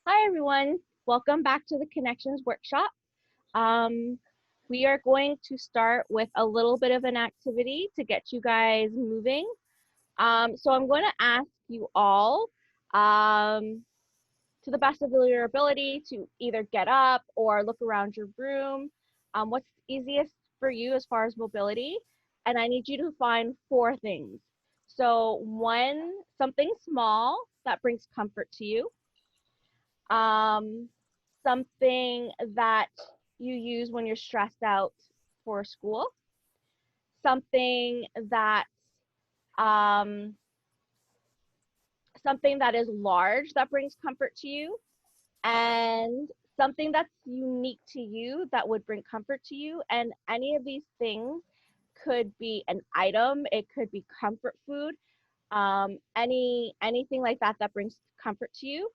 Hi, everyone. Welcome back to the Connections Workshop. Um, we are going to start with a little bit of an activity to get you guys moving. So I'm going to ask you all, to the best of your ability, to either get up or look around your room. What's easiest for you as far as mobility? And I need you to find four things. So one, something small that brings comfort to you. um, something that you use when you're stressed out for school, something that um, something that is large that brings comfort to you, and something that's unique to you that would bring comfort to you. And any of these things could be an item, it could be comfort food, anything like that that brings comfort to you.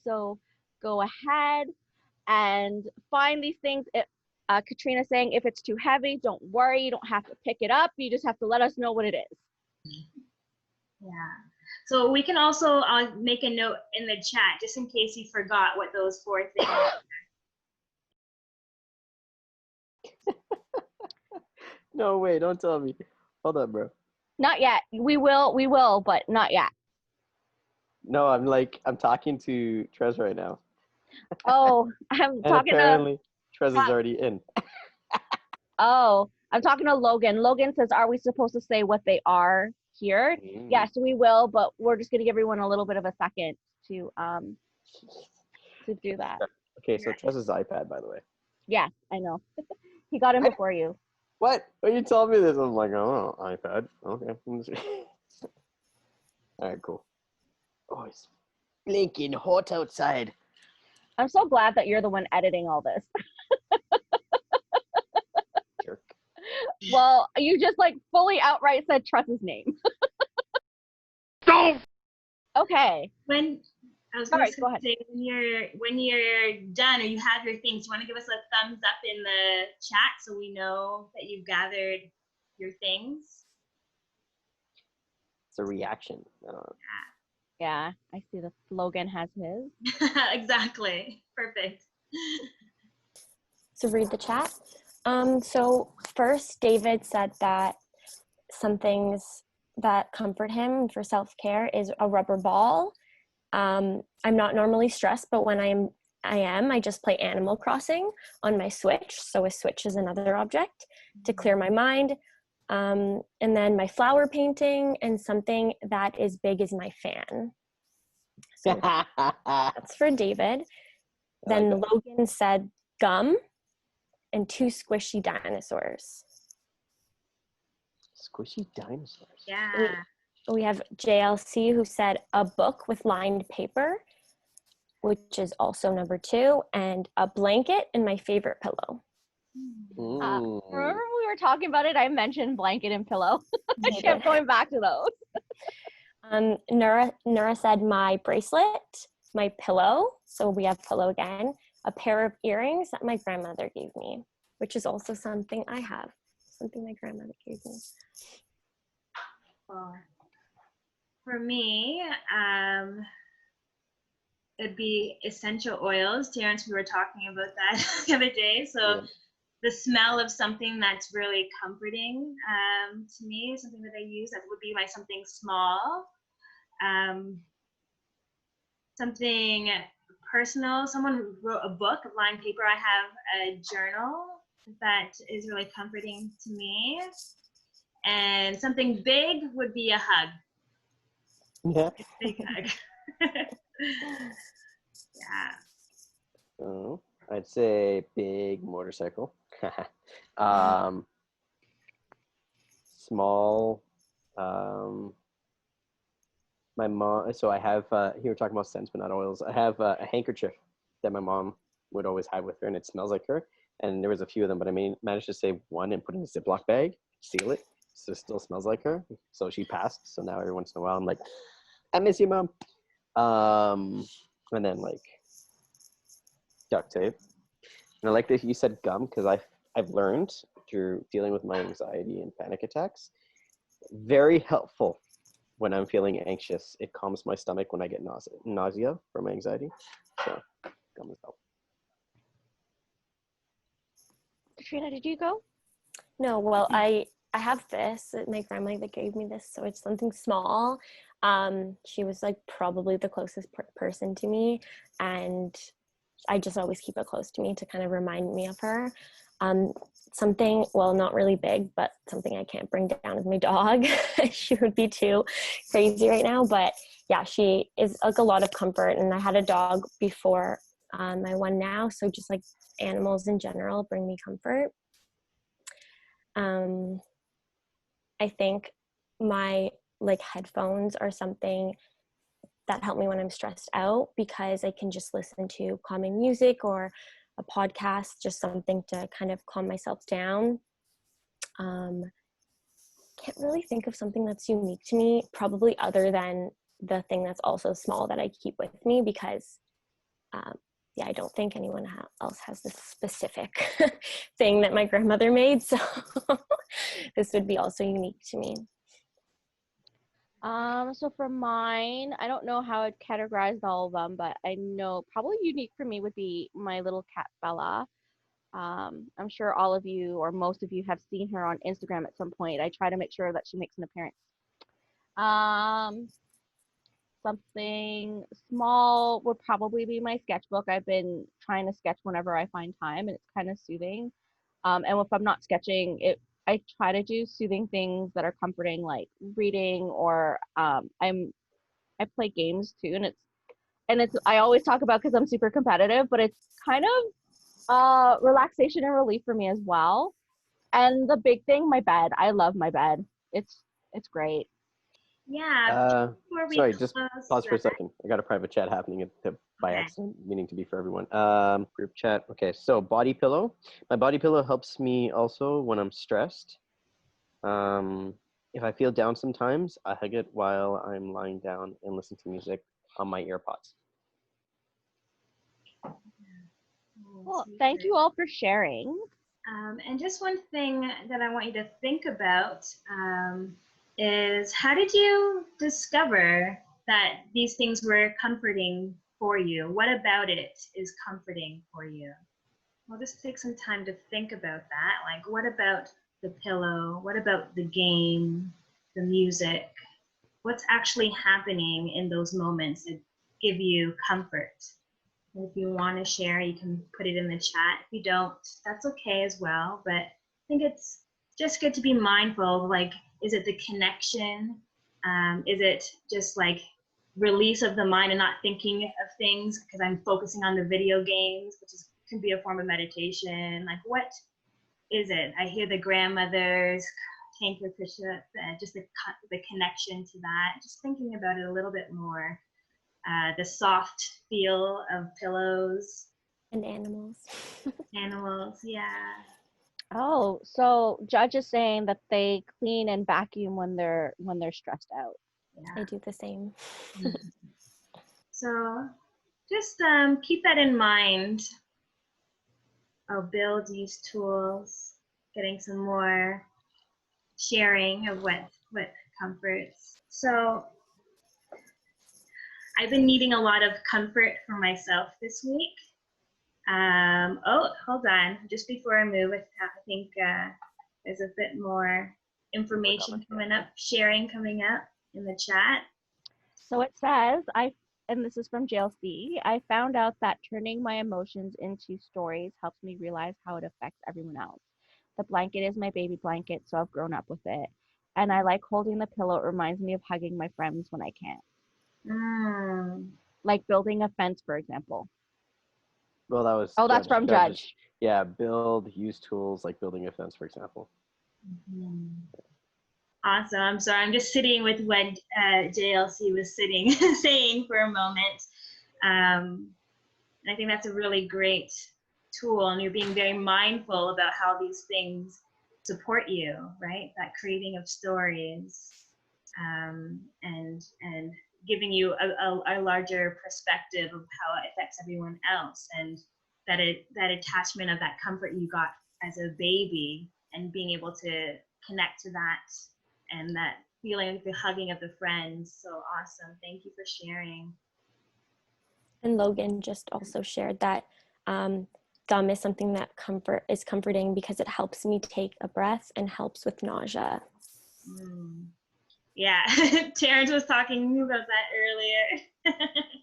So go ahead and find these things. Katrina's saying if it's too heavy, don't worry. You don't have to pick it up. You just have to let us know what it is. Yeah. So we can also make a note in the chat just in case you forgot what those four things are. No way, don't tell me. Hold up, bro. Not yet. We will, but not yet. No, I'm talking to Trez right now. Oh, I'm And talking apparently, to. Trez is already in. Oh, I'm talking to Logan. Logan says, "Are we supposed to say what they are here?" Yes, we will, but we're just gonna give everyone a little bit of a second to do that. Okay, so Trez's iPad, by the way. Yeah, I know. He got in before you. What? When you told me this, I'm like, oh, iPad. Okay. All right, cool. Oh, it's blinking hot outside. I'm so glad that you're the one editing all this. Jerk. Well, you just fully outright said Tress's name. Don't. Okay. When I was going to go ahead. say when you're done or you have your things, you want to give us a thumbs up in the chat so we know that you've gathered your things. It's a reaction. I don't know. Yeah, I see the Logan has his. Exactly. Perfect. So read the chat. So first, David said that some things that comfort him for self-care is a rubber ball. I'm not normally stressed, but when I just play Animal Crossing on my Switch. So a Switch is another object to clear my mind. And then my flower painting and something that is big is my fan. So that's for David. Then Logan said gum and 2 squishy dinosaurs. Squishy dinosaurs. Yeah. We have JLC who said a book with lined paper, which is also number 2, and a blanket and my favorite pillow. Remember when we were talking about it? I mentioned blanket and pillow. I kept going back to those. Nura said my bracelet, my pillow. So we have pillow again. A pair of earrings that my grandmother gave me, which is also something I have. Something my grandmother gave me. Well, for me, it'd be essential oils. Terrence, we were talking about that the other day. So the smell of something that's really comforting to me, something that I use, that would be my something small. Something personal. Someone wrote a book of lined paper. I have a journal that is really comforting to me. And something big would be a hug. Yeah. Big hug. Yeah. Oh, I'd say big motorcycle. Small. My mom. So I have. Here we're talking about scents, but not oils. I have a handkerchief that my mom would always have with her, and it smells like her. And there was a few of them, but I managed to save one and put it in a Ziploc bag, seal it, so it still smells like her. So she passed. So now every once in a while, I'm like, I miss you, Mom. And then duct tape. And I like that you said gum because I've learned through dealing with my anxiety and panic attacks, very helpful when I'm feeling anxious, it calms my stomach when I get nausea from anxiety. So gum has helped. Katrina, did you go? No, well, I have this. My grandmother gave me this, so it's something small. She was like probably the closest person to me, and I just always keep it close to me to kind of remind me of her. Something, well, not really big, but something I can't bring down is my dog. She would be too crazy right now, but yeah, she is like a lot of comfort. And I had a dog before my one now, so just like animals in general bring me comfort. I think my like headphones are something that help me when I'm stressed out, because I can just listen to calming music or a podcast, just something to kind of calm myself down. Can't really think of something that's unique to me, probably other than the thing that's also small that I keep with me, because yeah, I don't think anyone else has this specific thing that my grandmother made, so this would be also unique to me. So for mine, I don't know how I'd categorize all of them, but I know probably unique for me would be my little cat Bella. I'm sure all of you or most of you have seen her on Instagram at some point. I try to make sure that she makes an appearance. Something small would probably be my sketchbook. I've been trying to sketch whenever I find time, and it's kind of soothing. And if I'm not sketching, I try to do soothing things that are comforting, like reading, or I play games too, and it's I always talk about because I'm super competitive, but it's kind of relaxation and relief for me as well. And the big thing, my bed. I love my bed. It's great. Yeah. Before we Sorry, just close pause for a that- second. I got a private chat happening by Okay. accident, meaning to be for everyone. Group chat. Okay, so body pillow. My body pillow helps me also when I'm stressed. If I feel down sometimes, I hug it while I'm lying down and listen to music on my earpods. Well, thank you all for sharing. And just one thing that I want you to think about is, how did you discover that these things were comforting for you? What about it is comforting for you? We'll just take some time to think about that. Like, what about the pillow? What about the game, the music? What's actually happening in those moments that give you comfort? If you want to share, you can put it in the chat. If you don't, that's okay as well. But I think it's just good to be mindful. Like, is it the connection? Is it just like release of the mind and not thinking of things because I'm focusing on the video games, which can be a form of meditation? Like, what is it? I hear the grandmothers, thank you, Patricia, just the connection to that. Just thinking about it a little bit more. The soft feel of pillows. And animals. Animals, yeah. Oh, so Judge is saying that they clean and vacuum when they're stressed out. I do the same. So just keep that in mind. I'll build these tools, getting some more sharing of what comforts. So I've been needing a lot of comfort for myself this week. Oh, hold on. Just before I move, I think there's a bit more information coming up, sharing coming up in the chat. So it says, and this is from JLC, I found out that turning my emotions into stories helps me realize how it affects everyone else. The blanket is my baby blanket, so I've grown up with it. And I like holding the pillow. It reminds me of hugging my friends when I can't. Like building a fence, for example. Well, that was. Oh, that's from Judge. Yeah, use tools like building a fence, for example. Awesome. I'm sorry. I'm just sitting with what JLC was saying for a moment. I think that's a really great tool, and you're being very mindful about how these things support you, right? That creating of stories, and giving you a larger perspective of how it affects everyone else, and that attachment of that comfort you got as a baby, and being able to connect to that, and that feeling like the hugging of the friends. So awesome. Thank you for sharing. And Logan just also shared that gum is something that is comforting because it helps me take a breath and helps with nausea. Yeah, Terrence was talking about that earlier.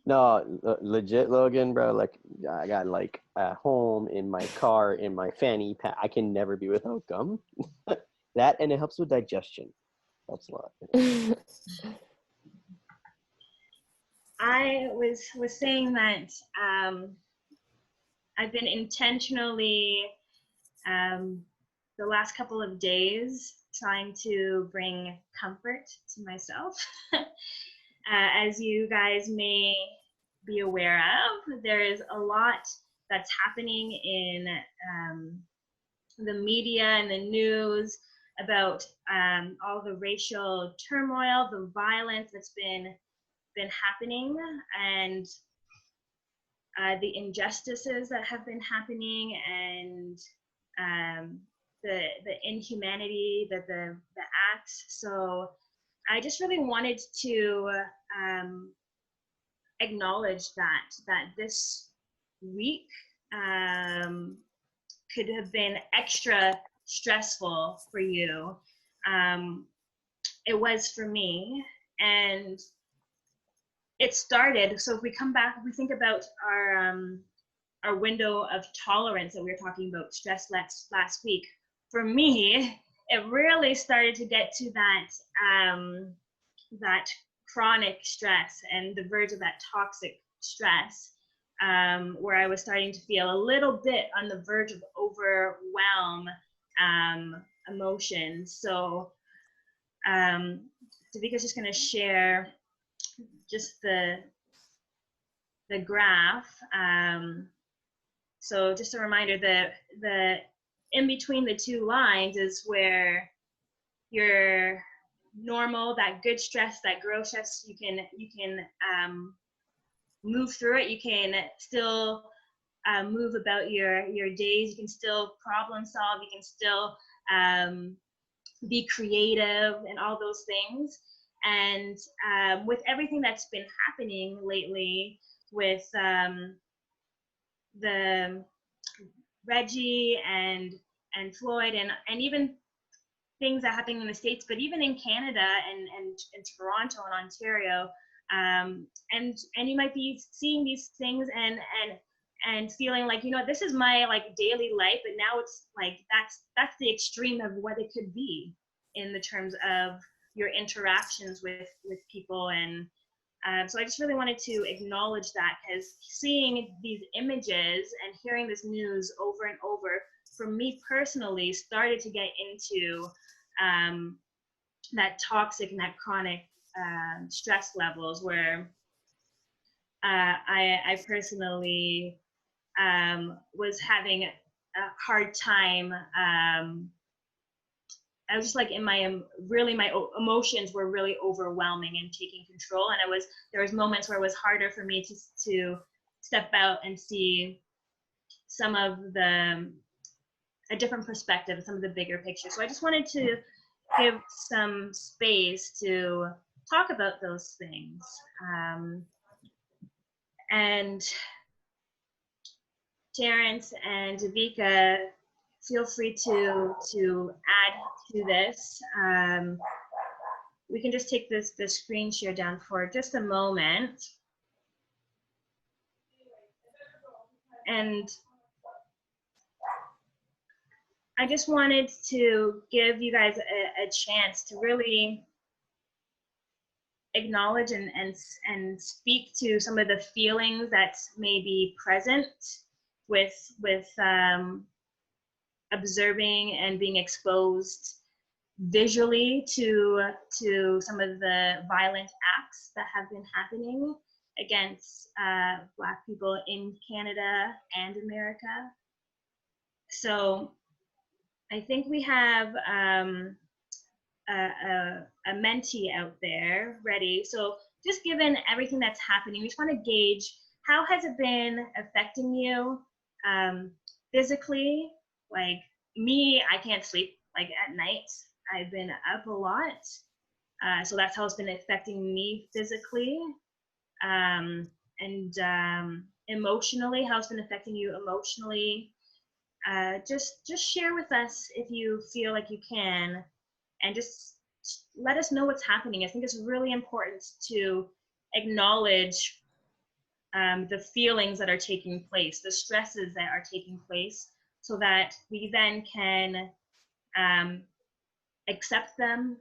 No, legit, Logan, bro. Like, I got like at home, in my car, in my fanny pack. I can never be without gum. That, and it helps with digestion. Helps a lot. I was saying that I've been intentionally the last couple of days trying to bring comfort to myself. As you guys may be aware of, there is a lot that's happening in the media and the news about all the racial turmoil, the violence that's been happening, and the injustices that have been happening, and the inhumanity, the acts. So I just really wanted to acknowledge that this week could have been extra stressful for you. It was for me, and it started. So if we come back, if we think about our window of tolerance that we were talking about, stress last week. For me, it really started to get to that chronic stress and the verge of that toxic stress, where I was starting to feel a little bit on the verge of overwhelm emotions. So Davika's just going to share just the graph. So just a reminder that the in between the two lines is where your normal, that good stress, that growth stress, you can move through it. You can still move about your days. You can still problem solve. You can still be creative and all those things. And with everything that's been happening lately with the Reggie and Floyd and even things that are happening in the States, but even in Canada and Toronto and Ontario, and you might be seeing these things and feeling like, you know, this is my like daily life, but now it's like that's the extreme of what it could be in the terms of your interactions with people. And so I just really wanted to acknowledge that, because seeing these images and hearing this news over and over, for me personally, started to get into that toxic and that chronic stress levels, where I personally was having a hard time. I was just like in my emotions were really overwhelming and taking control, and there was moments where it was harder for me to step out and see some of a different perspective, some of the bigger picture. So I just wanted to give some space to talk about those things. And Terrence and Davika, feel free to add to this. We can just take the screen share down for just a moment. And I just wanted to give you guys a chance to really acknowledge and speak to some of the feelings that may be present with observing and being exposed visually to some of the violent acts that have been happening against Black people in Canada and America. So I think we have a mentee out there ready. So just given everything that's happening, we just want to gauge, how has it been affecting you physically? Like me, I can't sleep like at night. I've been up a lot. So that's how it's been affecting me physically, and emotionally, how it's been affecting you emotionally. Just share with us if you feel like you can, and just let us know what's happening. I think it's really important to acknowledge the feelings that are taking place, the stresses that are taking place, so that we then can accept them,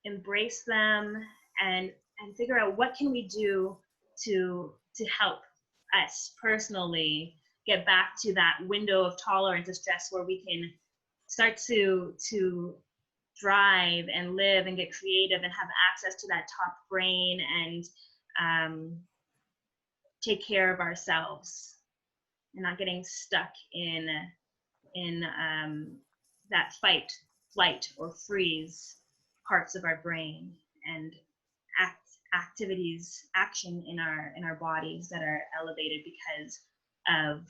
embrace them, and figure out what can we do to help us personally get back to that window of tolerance of stress where we can start to thrive and live and get creative and have access to that top brain and take care of ourselves and not getting stuck in that fight, flight, or freeze parts of our brain, and action in our bodies that are elevated because of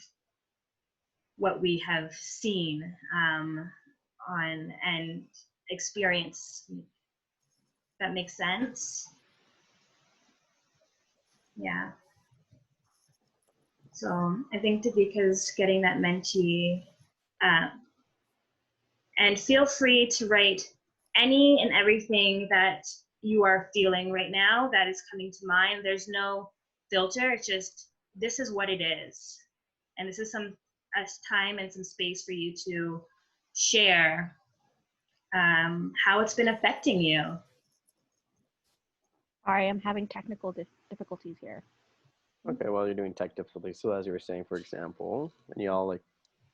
what we have seen on and experience. That makes sense? Yeah. So I think Davika's getting that mentee, and feel free to write any and everything that you are feeling right now that is coming to mind. There's no filter. It's just, this is what it is. And this is some time and some space for you to share how it's been affecting you. Sorry, I'm having technical difficulties here. Okay, while you're doing tech difficulties, so as you were saying, for example, and you all, like,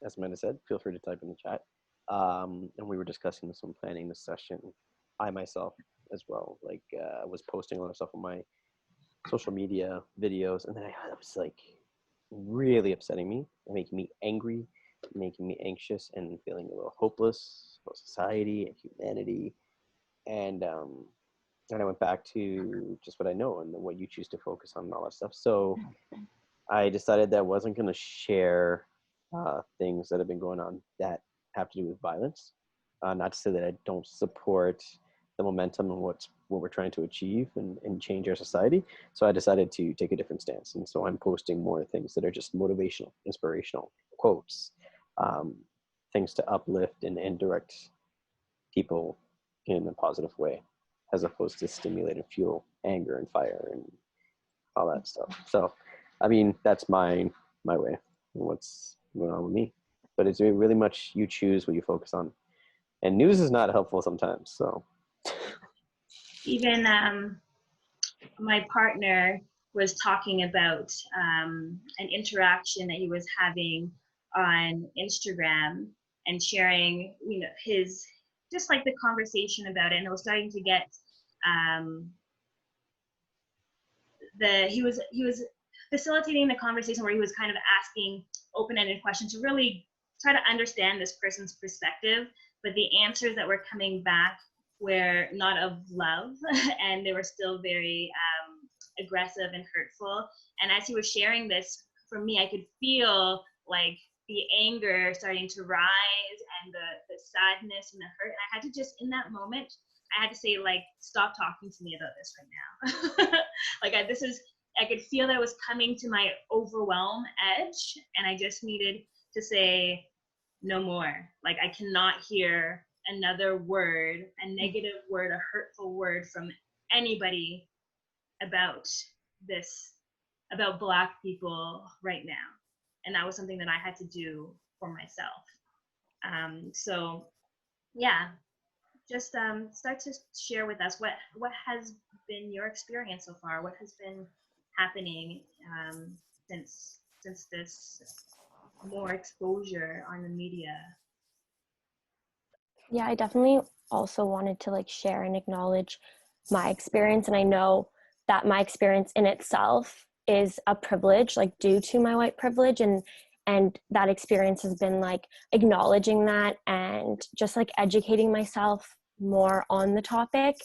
as Amanda said, feel free to type in the chat. And we were discussing this when planning this session. I myself as well, like, was posting a lot of stuff on my social media videos, and then it was like really upsetting me, making me angry, making me anxious, and feeling a little hopeless about society and humanity. And I went back to just what I know and what you choose to focus on and all that stuff. So I decided that I wasn't going to share things that have been going on that have to do with violence. Not to say that I don't support the momentum and what we're trying to achieve and change our society. So I decided to take a different stance. And so I'm posting more things that are just motivational, inspirational quotes, things to uplift and direct people in a positive way, as opposed to stimulate and fuel anger and fire and all that stuff. So, I mean, that's my way, what's going on with me. But it's really much you choose what you focus on. And news is not helpful sometimes, so. Even my partner was talking about an interaction that he was having on Instagram and sharing, his, just like the conversation about it. And it was starting to get, he was facilitating the conversation where he was kind of asking open-ended questions to really try to understand this person's perspective, but the answers that were coming back were not of love, and they were still very aggressive and hurtful. And as he was sharing this, for me, I could feel like the anger starting to rise and the sadness and the hurt. And I had to just, in that moment, I had to say, like, stop talking to me about this right now. Like, I could feel that it was coming to my overwhelm edge, and I just needed to say, no more. Like, I cannot hear another word, a negative word, a hurtful word from anybody about this, about Black people right now. And that was something that I had to do for myself. So yeah, just start to share with us what has been your experience so far, what has been happening since this more exposure on the media. Yeah, I definitely also wanted to like share and acknowledge my experience. And I know that my experience in itself is a privilege, like due to my white privilege. And that experience has been like acknowledging that and just like educating myself more on the topic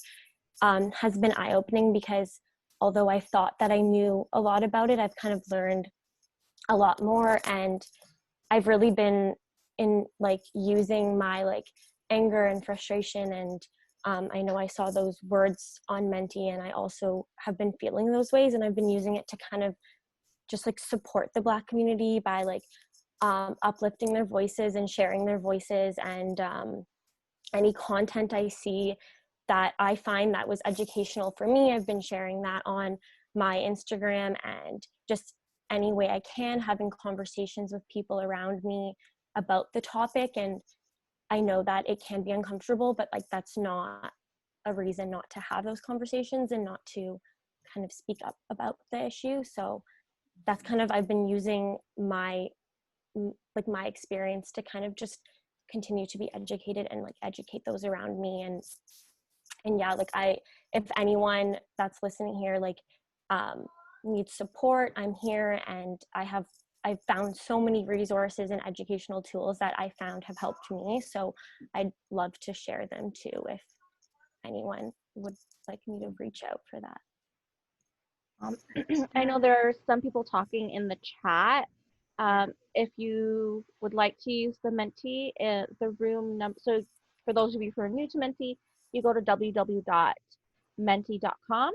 has been eye-opening, because although I thought that I knew a lot about it, I've kind of learned a lot more. And I've really been in like using my like anger and frustration and I know I saw those words on Menti, and I also have been feeling those ways, and I've been using it to kind of just like support the Black community by like uplifting their voices and sharing their voices, and any content I see that I find that was educational for me, I've been sharing that on my Instagram, and just any way I can, having conversations with people around me about the topic. And I know that it can be uncomfortable, but like that's not a reason not to have those conversations and not to kind of speak up about the issue. So that's kind of, I've been using my experience to kind of just continue to be educated and like educate those around me. And yeah, like if anyone that's listening here like needs support, I'm here, and I've found so many resources and educational tools that I found have helped me. So I'd love to share them too if anyone would like me to reach out for that. I know there are some people talking in the chat. If you would like to use the Menti, the room number, so for those of you who are new to Menti, you go to www.menti.com,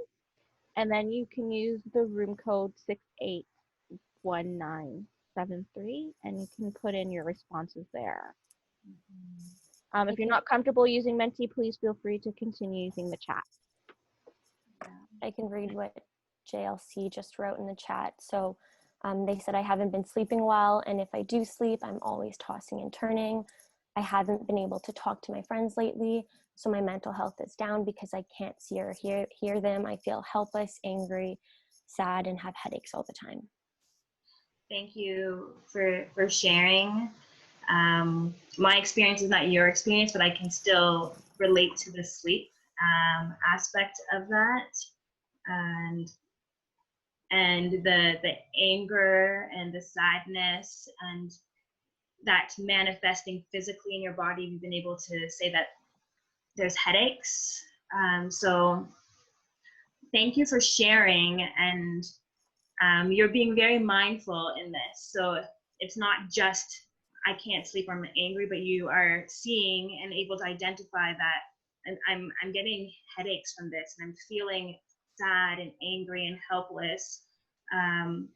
and then you can use the room code 681973, and you can put in your responses there. If you're not comfortable using Menti, please feel free to continue using the chat. I can read what JLC just wrote in the chat. So they said, I haven't been sleeping well, and if I do sleep, I'm always tossing and turning. I haven't been able to talk to my friends lately, so my mental health is down because I can't see or hear them. I feel helpless, angry, sad, and have headaches all the time. Thank you for sharing. My experience is not your experience, but I can still relate to the sleep aspect of that, and the anger and the sadness, and that manifesting physically in your body. You've been able to say that there's headaches. So thank you for sharing, and you're being very mindful in this. So it's not just I can't sleep or I'm angry, but you are seeing and able to identify that, and I'm getting headaches from this, and I'm feeling sad and angry and helpless, and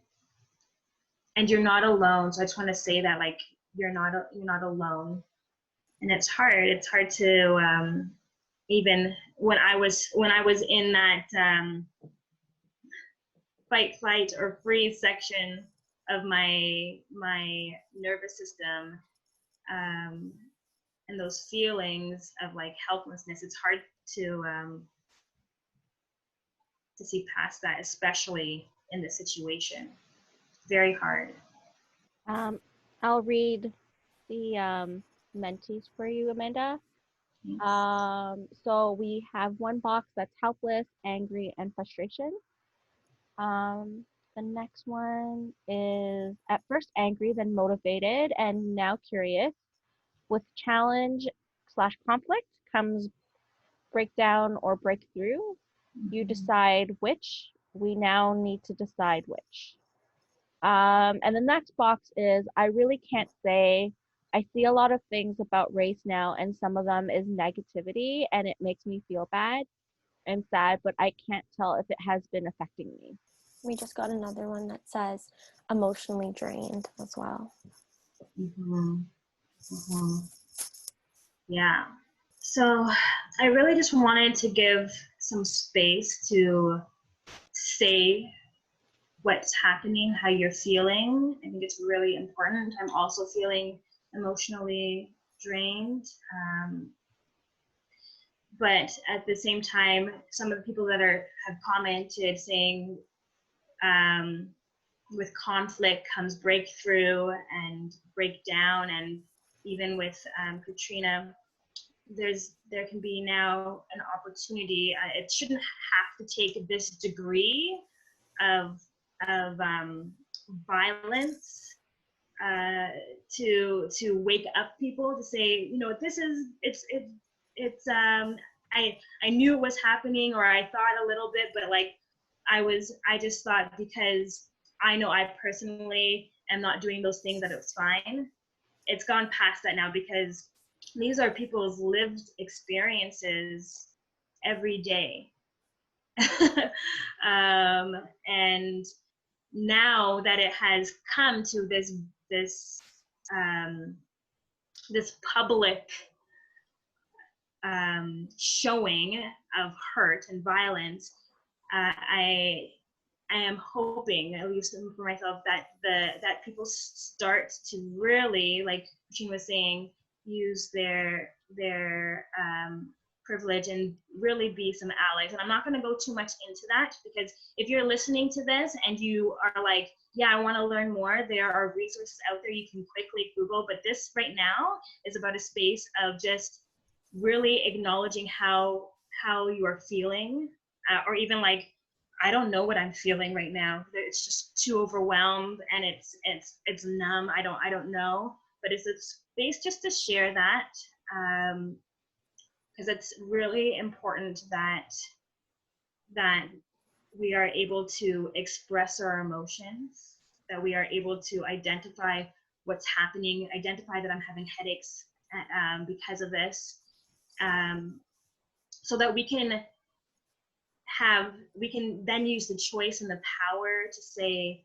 you're not alone. So I just want to say that, like, you're not alone, and it's hard to even when I was in that fight, flight, or freeze section of my nervous system, and those feelings of like helplessness, it's hard to see past that, especially in this situation. Very hard. I'll read the Mentis for you, Amanda. So we have one box that's helpless, angry, and frustration. The next one is at first angry, then motivated, and now curious. With challenge/conflict comes breakdown or breakthrough. You decide which. We now need to decide which. And the next box is I really can't say. I see a lot of things about race now, and some of them is negativity, and it makes me feel bad and sad, but I can't tell if it has been affecting me. We just got another one that says emotionally drained as well. Yeah. So I really just wanted to give some space to say what's happening, how you're feeling. I think it's really important. I'm also feeling emotionally drained. But at the same time, some of the people that have commented saying with conflict comes breakthrough and breakdown, and even with Katrina, there can be now an opportunity. It shouldn't have to take this degree of violence to wake up people, to say, you know, this is I knew it was happening, or I thought a little bit, but like I just thought, because I know I personally am not doing those things, that it's fine. It's gone past that now, because these are people's lived experiences every day. And now that it has come to this public showing of hurt and violence, I am hoping, at least for myself, that that people start to really, like Jean was saying, use their privilege and really be some allies. And I'm not going to go too much into that, because if you're listening to this and you are like, yeah, I want to learn more, there are resources out there you can quickly Google. But this right now is about a space of just really acknowledging how you are feeling, or even like, I don't know what I'm feeling right now. It's just too overwhelmed and it's numb. I don't know. But it's a space just to share that, because it's really important that we are able to express our emotions, that we are able to identify what's happening, identify that I'm having headaches because of this, so that we can then use the choice and the power to say,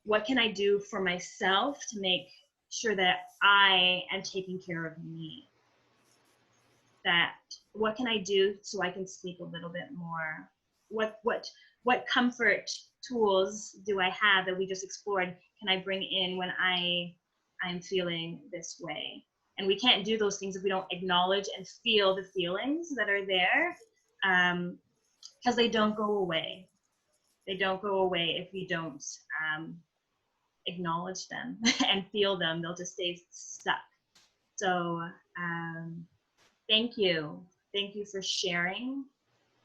what can I do for myself to make sure that I am taking care of me? That what can I do so I can sleep a little bit more? What comfort tools do I have that we just explored can I bring in when I'm feeling this way? And we can't do those things if we don't acknowledge and feel the feelings that are there, because they don't go away. They don't go away if we don't acknowledge them and feel them. They'll just stay stuck. So thank you. Thank you for sharing.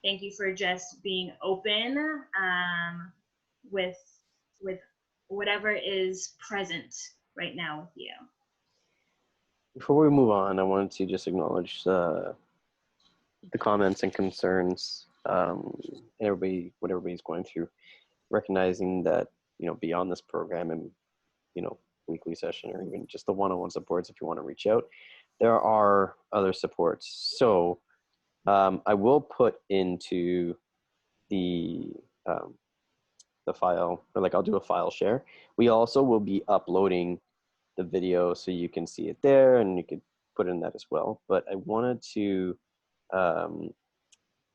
Thank you for just being open with whatever is present right now with you. Before we move on, I wanted to just acknowledge the comments and concerns, what everybody's going through, recognizing that, beyond this program and, weekly session, or even just the one-on-one supports, if you want to reach out, there are other supports. So I will put into the file, or I'll do a file share. We also will be uploading the video so you can see it there, and you could put in that as well. But I wanted to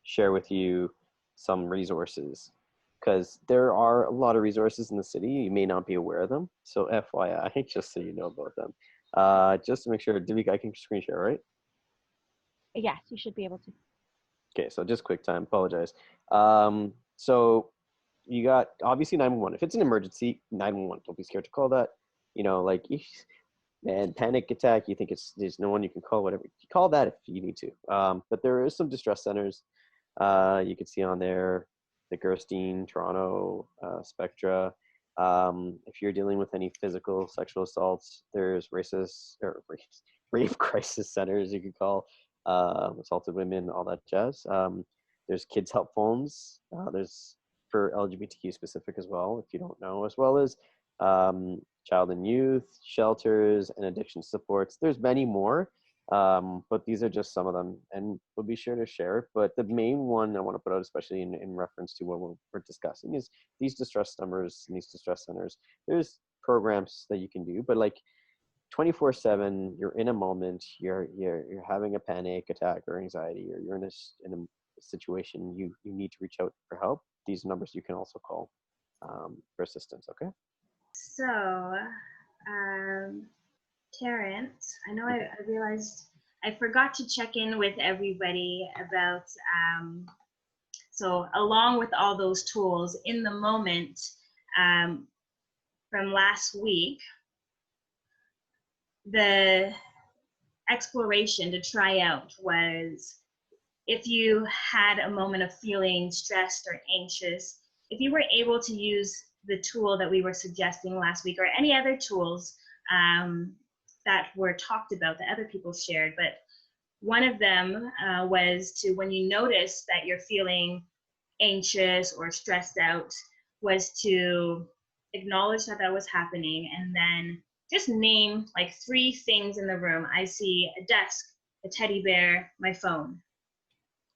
share with you some resources, because there are a lot of resources in the city. You may not be aware of them. So FYI, just so you know about them. Just to make sure, Divika, I can screen share, right? Yes, you should be able to. Okay, so just quick time, apologize. So you got obviously 911. If it's an emergency, 911, don't be scared to call that. Man, panic attack, you think there's no one you can call, whatever. You call that if you need to. But there is some distress centers. You can see on there, the Gerstein, Toronto, Spectra. If you're dealing with any physical, sexual assaults, there's rape crisis centers you could call, assaulted women, all that jazz. There's kids help phones. There's for LGBTQ specific as well, if you don't know, as well as child and youth shelters and addiction supports. There's many more, but these are just some of them, and we'll be sure to share. But the main one I want to put out, especially in reference to what we're discussing, is these distress numbers and these distress centers. There's programs that you can do, but 24/7, you're in a moment, you're having a panic attack or anxiety, or you're in a situation, you need to reach out for help. These numbers you can also call for assistance. Okay. So, Terrence, I know I realized I forgot to check in with everybody about, so along with all those tools in the moment from last week, the exploration to try out was, if you had a moment of feeling stressed or anxious, if you were able to use the tool that we were suggesting last week, or any other tools that were talked about that other people shared, but one of them was to, when you notice that you're feeling anxious or stressed out, was to acknowledge that that was happening, and then just name like 3 things in the room. I see a desk, a teddy bear, my phone.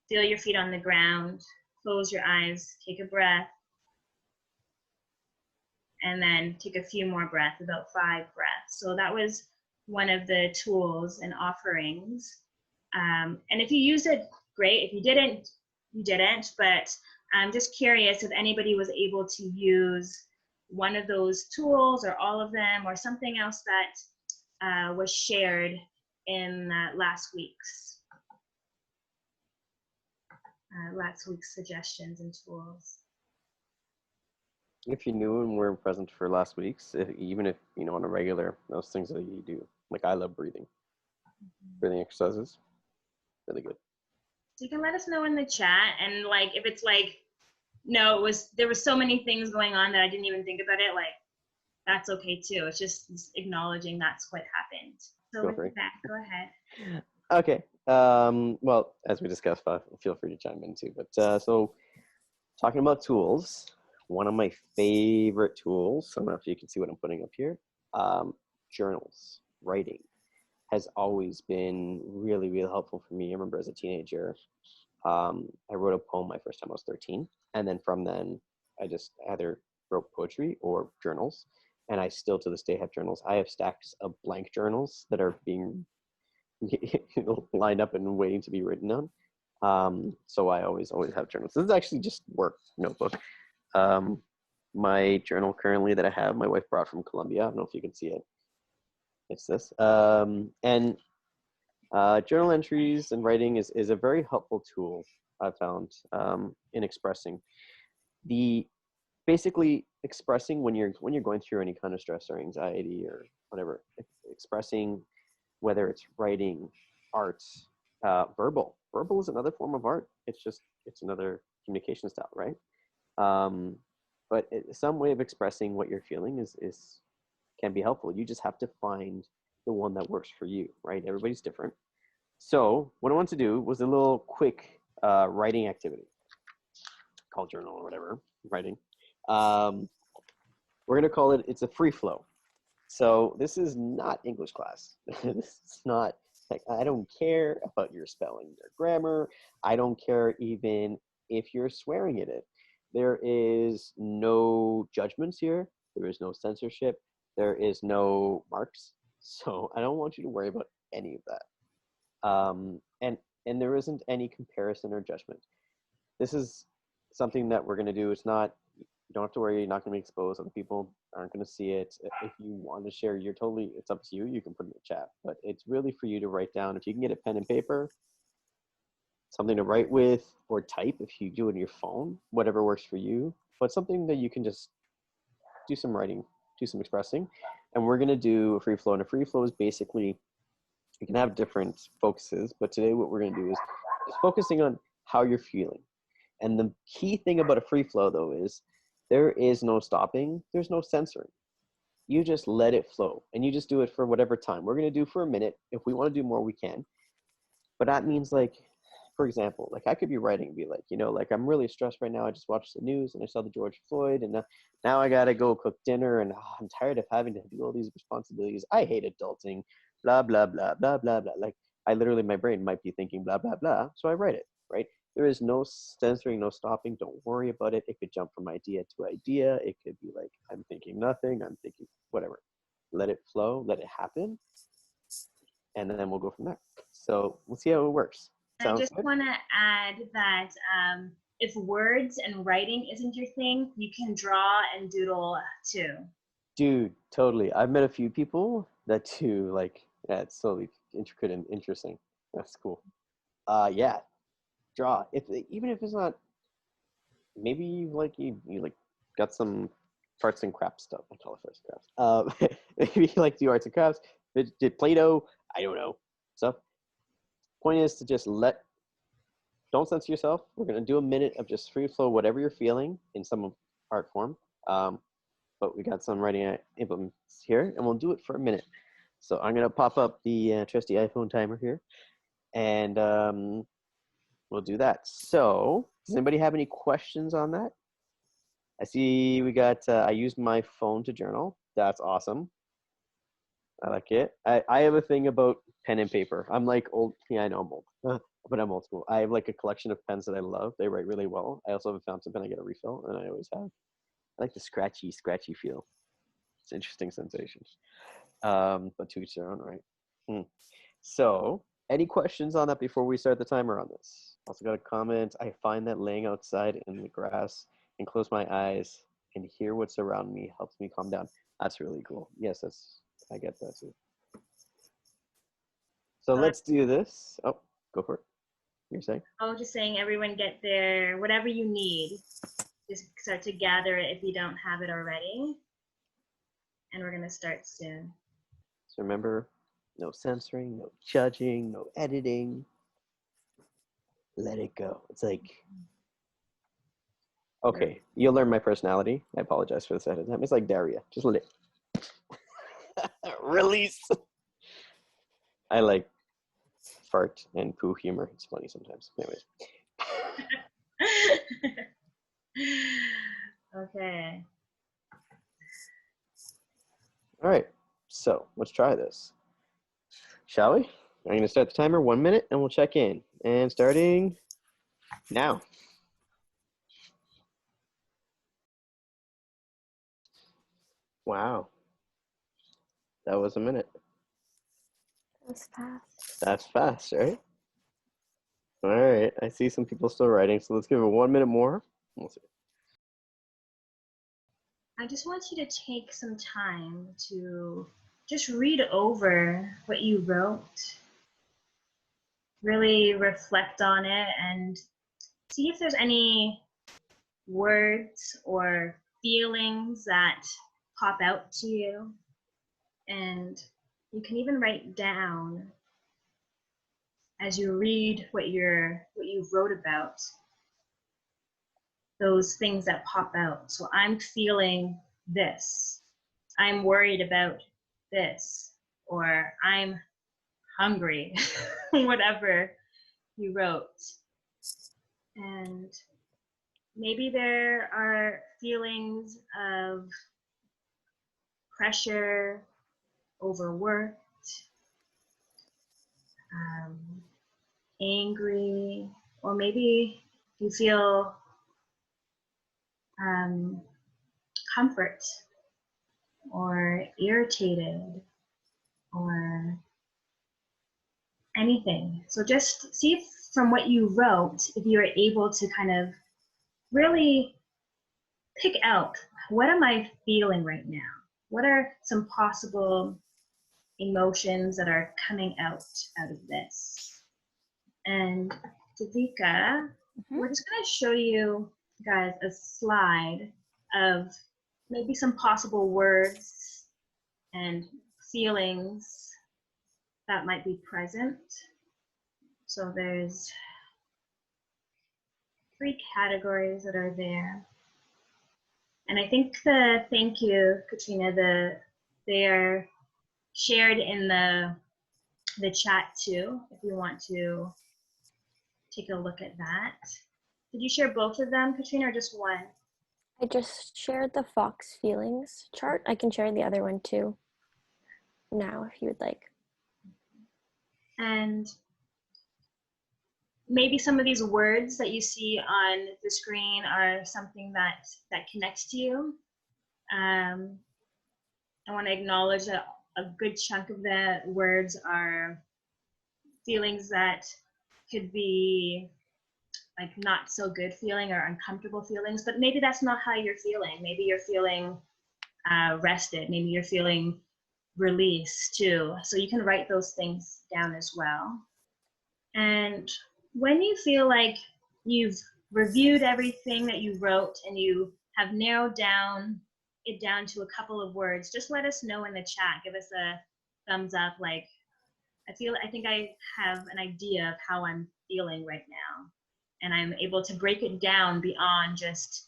Feel your feet on the ground, close your eyes, take a breath, and then take a few more breaths, about 5 breaths. So that was one of the tools and offerings. And if you used it, great. If you didn't, you didn't. But I'm just curious if anybody was able to use one of those tools or all of them or something else that was shared in last week's suggestions and tools. If you knew and weren't present for last week's, even if, you know, on a regular, those things that you do, like I love breathing. Breathing exercises, really good. So you can let us know in the chat, and like if it's like, no, there was so many things going on that I didn't even think about it, like that's okay too. It's just acknowledging that's what happened. So with that, go ahead. Okay. Well, as we discussed, feel free to chime in too. But so talking about tools, one of my favorite tools, I don't know if you can see what I'm putting up here, journals, writing, has always been really, really helpful for me. I remember as a teenager, I wrote a poem my first time I was 13. And then from then, I just either wrote poetry or journals. And I still to this day have journals. I have stacks of blank journals that are being lined up and waiting to be written on. So I always have journals. This is actually just work notebook. My journal currently that I have, my wife brought from Colombia. I don't know if you can see it. It's this. And journal entries and writing is a very helpful tool I've found in expressing. Basically expressing when you're going through any kind of stress or anxiety or whatever, expressing, whether it's writing, art, verbal. Verbal is another form of art. It's another communication style, right? But some way of expressing what you're feeling can be helpful. You just have to find the one that works for you, right? Everybody's different. So what I want to do was a little quick writing activity called journal or whatever, writing. We're going to call it's a free flow. So this is not English class. This is not, like, I don't care about your spelling, your grammar. I don't care even if you're swearing at it. There is no judgments here. There is no censorship. There is no marks. So I don't want you to worry about any of that. And there isn't any comparison or judgment. This is something that we're going to do. It's not, you don't have to worry, you're not going to be exposed. Other people aren't going to see it. If you want to share, it's up to you. You can put it in the chat. But it's really for you to write down. If you can get a pen and paper, something to write with, or type if you do it on your phone, whatever works for you. But something that you can just do some writing, do some expressing. And we're going to do a free flow. And a free flow is basically, you can have different focuses, but today what we're going to do is just focusing on how you're feeling. And the key thing about a free flow, though, is there is no stopping. There's no censoring. You just let it flow, and you just do it for whatever time. We're going to do for a minute. If we want to do more, we can. But that means, like, for example, like I could be writing and be like, like I'm really stressed right now. I just watched the news and I saw the George Floyd, and now I got to go cook dinner, and I'm tired of having to do all these responsibilities. I hate adulting, blah, blah, blah, blah, blah, blah. Like my brain might be thinking blah, blah, blah. So I write it, right? There is no censoring, no stopping. Don't worry about it. It could jump from idea to idea. It could be like, I'm thinking nothing. I'm thinking whatever. Let it flow. Let it happen. And then we'll go from there. So we'll see how it works. I just want to add that if words and writing isn't your thing, you can draw and doodle too. Dude, totally. I've met a few people that do, like, yeah, it's totally intricate and interesting. That's cool. Yeah, draw. Even if it's not, maybe you got some arts and crafts stuff. I call it arts and crafts. Maybe you like do arts and crafts. Did Play-Doh? I don't know. Stuff. Point is to just don't censor yourself. We're going to do a minute of just free flow, whatever you're feeling in some art form. But we got some writing implements here, and we'll do it for a minute. So I'm going to pop up the trusty iPhone timer here, and we'll do that. So does anybody have any questions on that? I see we got, I used my phone to journal. That's awesome. I like it. I have a thing about pen and paper. I'm like old. Yeah, I know I'm old, but I'm old school. I have like a collection of pens that I love. They write really well. I also have a fountain pen I get a refill, and I always have. I like the scratchy feel. It's an interesting sensation. But to each their own, right? So, any questions on that before we start the timer on this? Also got a comment. I find that laying outside in the grass and close my eyes and hear what's around me helps me calm down. That's really cool. Yes, I get that too. So let's do this. Oh, go for it. You're saying? I was just saying, everyone get their whatever you need. Just start to gather it if you don't have it already. And we're gonna start soon. So remember, no censoring, no judging, no editing. Let it go. It's like, okay, you'll learn my personality. I apologize for this ahead of time. It's like diarrhea. Just let it release. I like fart and poo humor. It's funny sometimes. Anyways. Okay. All right. So let's try this. Shall we? I'm going to start the timer 1 minute and we'll check in. And starting now. Wow. That was a minute. That's fast. That's fast, right? All right. I see some people still writing, so let's give it 1 minute more. We'll see. I just want you to take some time to just read over what you wrote. Really reflect on it and see if there's any words or feelings that pop out to you. And you can even write down as you read what you wrote about, those things that pop out. So I'm feeling this. I'm worried about this. Or I'm hungry. Whatever you wrote. And maybe there are feelings of pressure, overworked, angry, or maybe you feel comfort or irritated or anything. So just see if from what you wrote, if you're able to kind of really pick out, what am I feeling right now? What are some possible emotions that are coming out of this? And Davika, we're just going to show you guys a slide of maybe some possible words and feelings that might be present. So there's 3 categories that are there. And I think thank you, Katrina, they are shared in the chat too, if you want to take a look at that. Did you share both of them, Katrina, or just one? I just shared the Fox feelings chart. I can share the other one too now if you would like. And maybe some of these words that you see on the screen are something that connects to you. I want to acknowledge that a good chunk of the words are feelings that could be like not so good feeling or uncomfortable feelings, but maybe that's not how you're feeling. Maybe you're feeling rested. Maybe you're feeling released too. So you can write those things down as well. And when you feel like you've reviewed everything that you wrote and you have narrowed it down to a couple of words, just let us know in the chat. Give us a thumbs up, like, I think I have an idea of how I'm feeling right now. And I'm able to break it down beyond just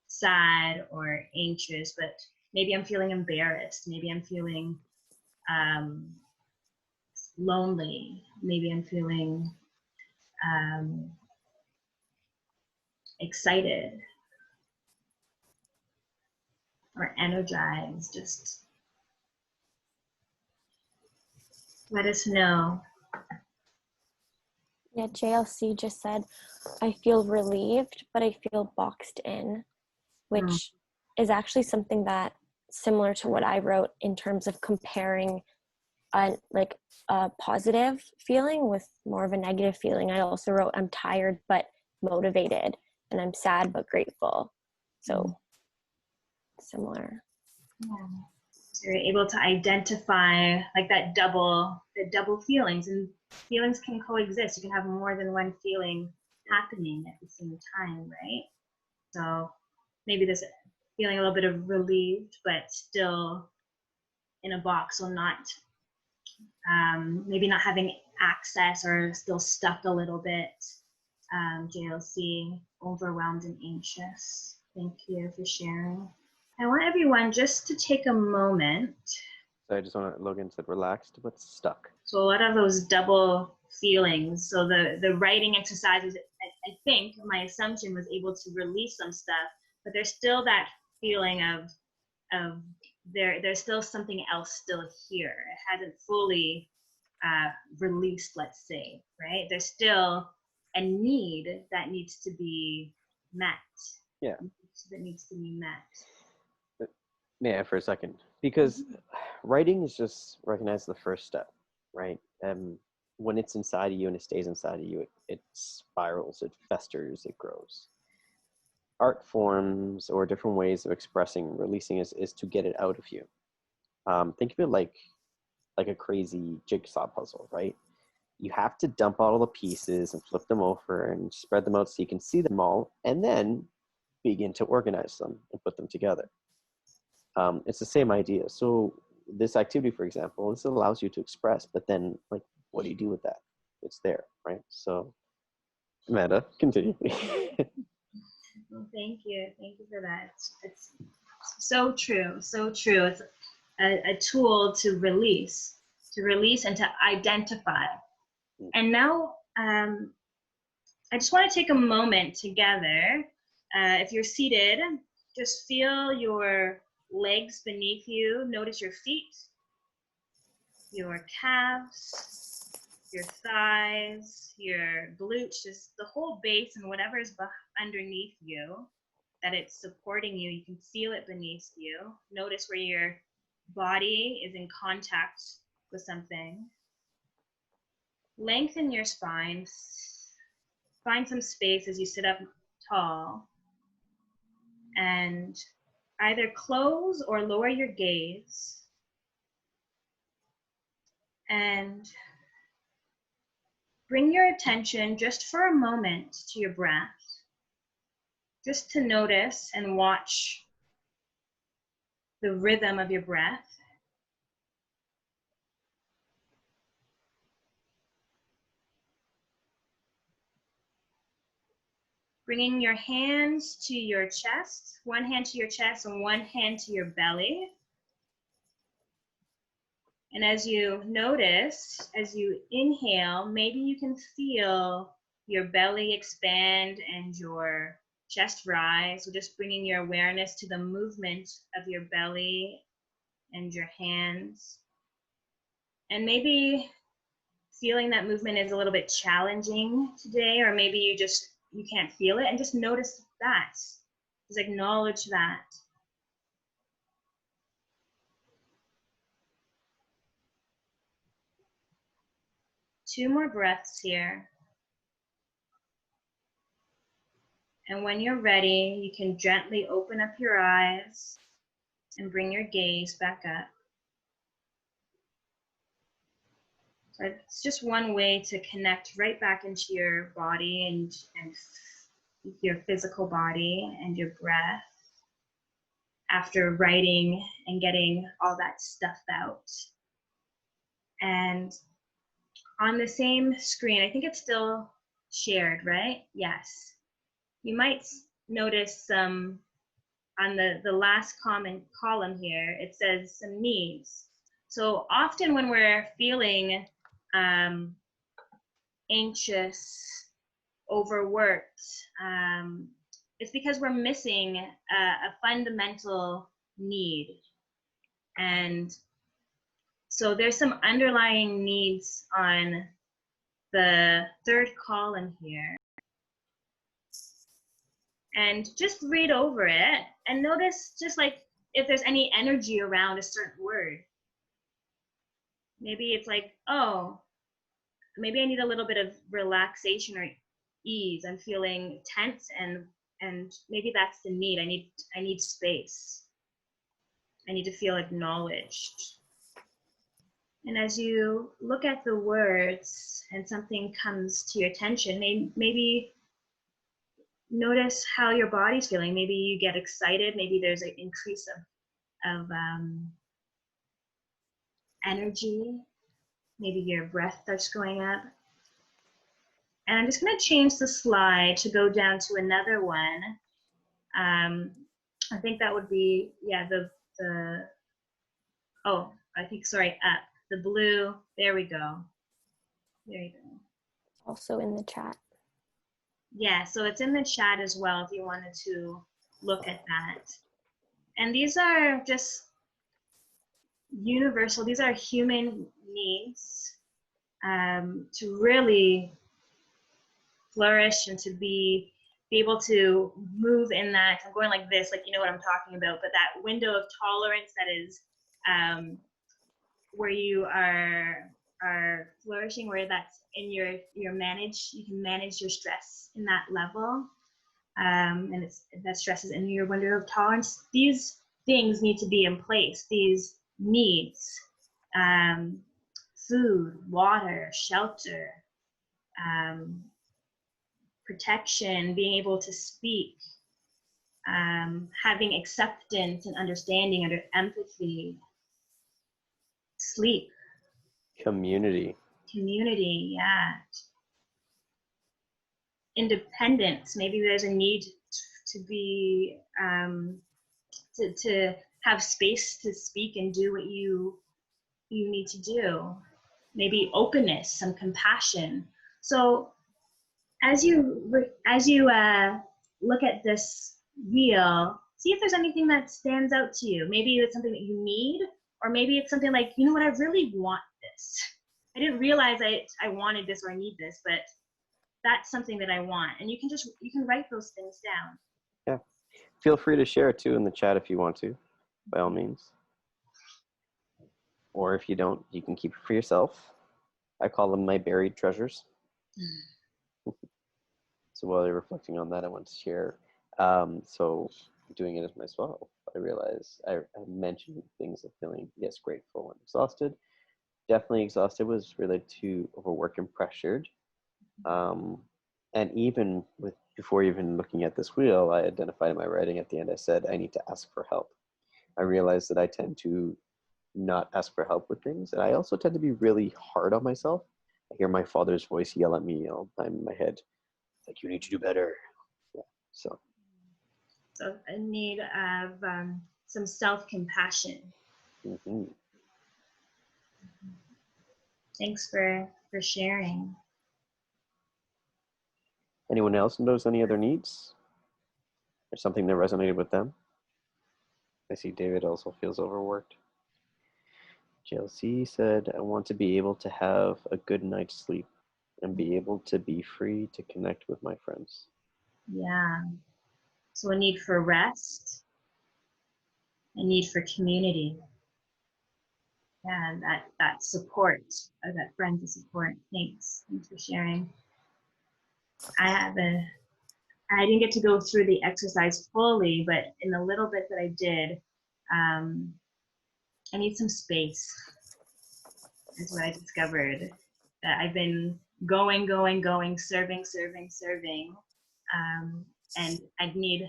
sad or anxious, but maybe I'm feeling embarrassed. Maybe I'm feeling lonely. Maybe I'm feeling excited or energized. Just let us know. Yeah, JLC just said, I feel relieved, but I feel boxed in, Mm. which is actually something that similar to what I wrote in terms of comparing a positive feeling with more of a negative feeling. I also wrote, I'm tired but motivated, and I'm sad but grateful. So similar. Yeah. So you're able to identify like the double feelings, and feelings can coexist. You can have more than one feeling happening at the same time, right? So maybe this feeling a little bit of relieved, but still in a box, so not maybe not having access or still stuck a little bit. JLC, overwhelmed and anxious. Thank you for sharing. I want everyone just to take a moment. So I just want to, Logan said relaxed but stuck. So a lot of those double feelings. So the writing exercises, I think my assumption was able to release some stuff, but there's still that feeling of there's still something else still here. It hasn't fully released, let's say, right? There's still a need that needs to be met. Yeah. That needs to be met. Yeah, for a second. Because writing is just recognize the first step, right? When it's inside of you and it stays inside of you, it spirals, it festers, it grows. Art forms or different ways of expressing, releasing is to get it out of you. Think of it like a crazy jigsaw puzzle, right? You have to dump out all the pieces and flip them over and spread them out so you can see them all, and then begin to organize them and put them together. It's the same idea. So this activity, for example, this allows you to express, but then like, what do you do with that? It's there, right? So Amanda, continue. Well, thank you for that. It's so true, so true. It's a tool to release and to identify. And now I just want to take a moment together. If you're seated, just feel your legs beneath you. Notice your feet, your calves, your thighs, your glutes, just the whole base and whatever is underneath you, that it's supporting you. You can feel it beneath you. Notice where your body is in contact with something. Lengthen your spine. Find some space as you sit up tall. And either close or lower your gaze. And bring your attention just for a moment to your breath. Just to notice and watch the rhythm of your breath. Bringing your hands to your chest, one hand to your chest and one hand to your belly. And as you notice, as you inhale, maybe you can feel your belly expand and your chest rise. So just bringing your awareness to the movement of your belly and your hands. And maybe feeling that movement is a little bit challenging today, or maybe you can't feel it, and just notice that. Just acknowledge that. Two more breaths here. And when you're ready, you can gently open up your eyes and bring your gaze back up. So it's just one way to connect right back into your body and your physical body and your breath after writing and getting all that stuff out. And on the same screen, I think it's still shared, right? Yes. You might notice some on the last column here, it says some needs. So often when we're feeling anxious, overworked, it's because we're missing a fundamental need. And So there's some underlying needs on the third column here. And just read over it and notice just like if there's any energy around a certain word. Maybe it's like, oh, maybe I need a little bit of relaxation or ease. I'm feeling tense and maybe that's the need. I need space. I need to feel acknowledged. And as you look at the words and something comes to your attention, maybe notice how your body's feeling. Maybe you get excited. Maybe there's an increase of energy. Maybe your breath starts going up. And I'm just going to change the slide to go down to another one. I think that would be, yeah, up. The blue, there we go. There you go. Also in the chat. Yeah, so it's in the chat as well if you wanted to look at that. And these are just universal, these are human needs to really flourish and to be able to move in that. I'm going like this, like you know what I'm talking about, but that window of tolerance that is where you are flourishing, where that's in you can manage your stress in that level, and that stress is in your window of tolerance. These things need to be in place. These needs, food, water, shelter, protection, being able to speak, having acceptance and understanding under empathy, sleep, Community, yeah, independence. Maybe there's a need to be to have space to speak and do what you need to do. Maybe openness, some compassion. So as you look at this wheel, see if there's anything that stands out to you. Maybe it's something that you need, or maybe it's something like, you know what, I really want this. I didn't realize I wanted this or I need this, but that's something that I want. And you can write those things down. yeah. Feel free to share it too in the chat if you want to, by all means. Or if you don't, you can keep it for yourself. I call them my buried treasures. So while you're reflecting on that, I want to share. So doing it as myself, I realized I mentioned things of feeling, yes, grateful and exhausted. Definitely exhausted was related to overwork and pressured. And even before even looking at this wheel, I identified in my writing at the end, I said, I need to ask for help. I realized that I tend to not ask for help with things. And I also tend to be really hard on myself. I hear my father's voice yell at me all the time in my head, like, you need to do better. Yeah, so a need of some self-compassion. Mm-hmm. Thanks for sharing. Anyone else notice any other needs? Or something that resonated with them? I see David also feels overworked. JLC said, I want to be able to have a good night's sleep and be able to be free to connect with my friends. Yeah. So a need for rest, a need for community, and that support, or that friend to support. Thanks for sharing. I didn't get to go through the exercise fully, but in the little bit that I did, I need some space, is what I discovered. That I've been going, serving, and I need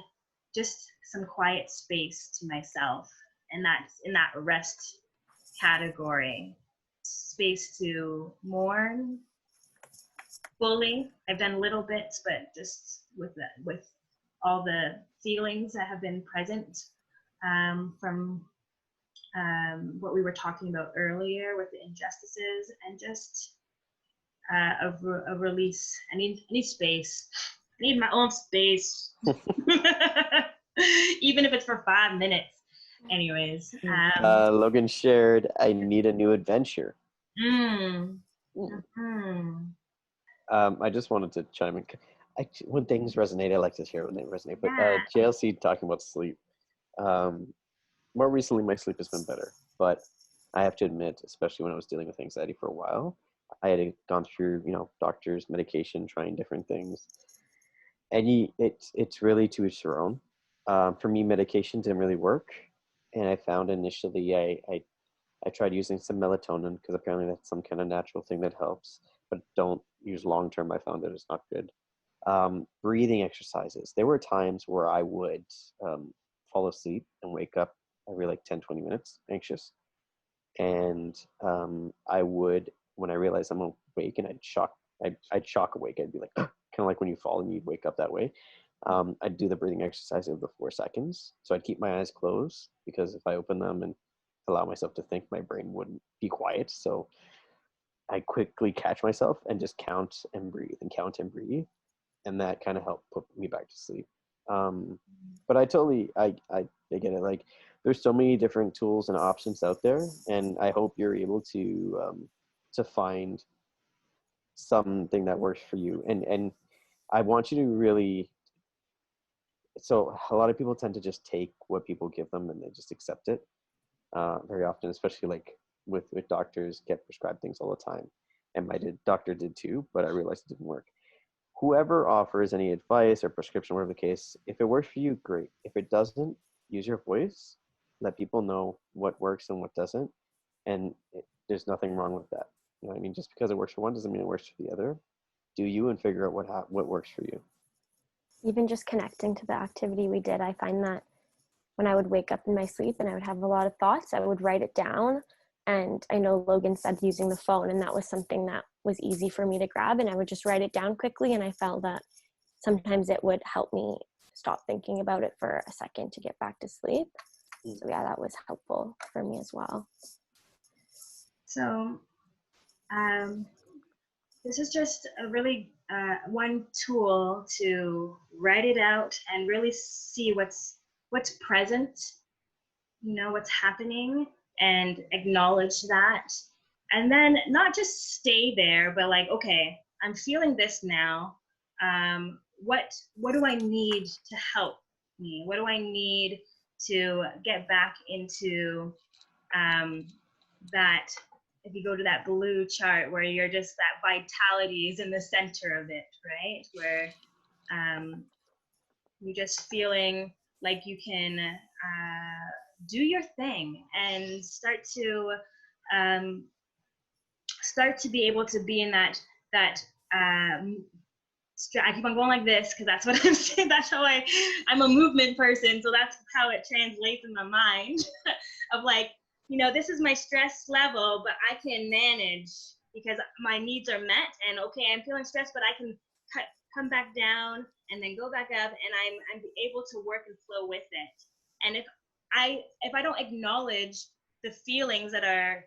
just some quiet space to myself, and that's in that rest category. Space to mourn fully. I've done little bits, but just with all the feelings that have been present from what we were talking about earlier with the injustices, and just a release. I need space. I need my own space. Even if it's for 5 minutes. Anyways, Logan shared, I need a new adventure. mm, Mm. mm, I just wanted to chime in. When things resonate, I like to share when they resonate. But yeah. JLC talking about sleep. More recently, my sleep has been better. But I have to admit, especially when I was dealing with anxiety for a while, I had gone through, doctors, medication, trying different things. And it's really to each their own. For me, medication didn't really work. And I found initially I tried using some melatonin because apparently that's some kind of natural thing that helps, but don't use long term. I found that it's not good. Breathing exercises. There were times where I would fall asleep and wake up every like 10, 20 minutes anxious. And I would, when I realized I'm awake and I'd shock awake. I'd be like, kind of like when you fall and you'd wake up that way. I'd do the breathing exercise of the 4 seconds. So I'd keep my eyes closed because if I open them and allow myself to think, my brain wouldn't be quiet. So I quickly catch myself and just count and breathe and count and breathe. And that kind of helped put me back to sleep. But I get it. Like there's so many different tools and options out there. And I hope you're able to find something that works for you. And I want you to really, so a lot of people tend to just take what people give them and they just accept it very often, especially like with doctors get prescribed things all the time. And my doctor did too, but I realized it didn't work. Whoever offers any advice or prescription, whatever the case, if it works for you, great. If it doesn't, use your voice, let people know what works and what doesn't. And there's nothing wrong with that. You know what I mean? Just because it works for one doesn't mean it works for the other. Do you and figure out what works for you. Even just connecting to the activity we did, I find that when I would wake up in my sleep and I would have a lot of thoughts, I would write it down. And I know Logan said using the phone, and that was something that was easy for me to grab, and I would just write it down quickly. And I felt that sometimes it would help me stop thinking about it for a second to get back to sleep. So yeah, that was helpful for me as well. So this is just a really one tool to write it out and really see what's present, what's happening, and acknowledge that. And then not just stay there, but like, okay, I'm feeling this now. What do I need to help me? What do I need to get back into that? If you go to that blue chart where you're just, that vitality is in the center of it, right? Where you're just feeling like you can do your thing and start to be able to be in that I keep on going like this because that's what I'm saying. That's how I'm a movement person, so that's how it translates in my mind of like, this is my stress level, but I can manage because my needs are met. And okay, I'm feeling stressed, but I can come back down and then go back up, and I'm able to work and flow with it. And if I don't acknowledge the feelings that are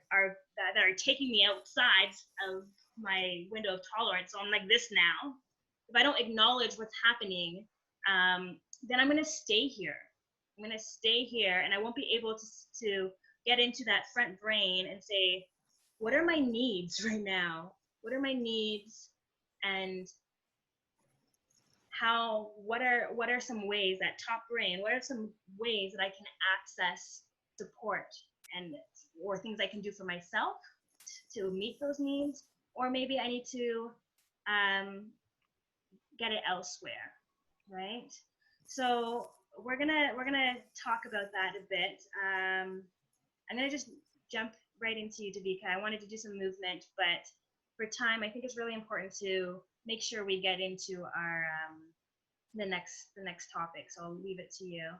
taking me outside of my window of tolerance, so I'm like this now. If I don't acknowledge what's happening, then I'm going to stay here. I'm going to stay here, and I won't be able to get into that front brain and say, what are my needs right now? What are my needs? And what are some ways, that top brain, what are some ways that I can access support or things I can do for myself to meet those needs? Or maybe I need to get it elsewhere, right? So we're gonna talk about that a bit. I'm gonna just jump right into you, Davika. I wanted to do some movement, but for time, I think it's really important to make sure we get into our the next topic. So I'll leave it to you.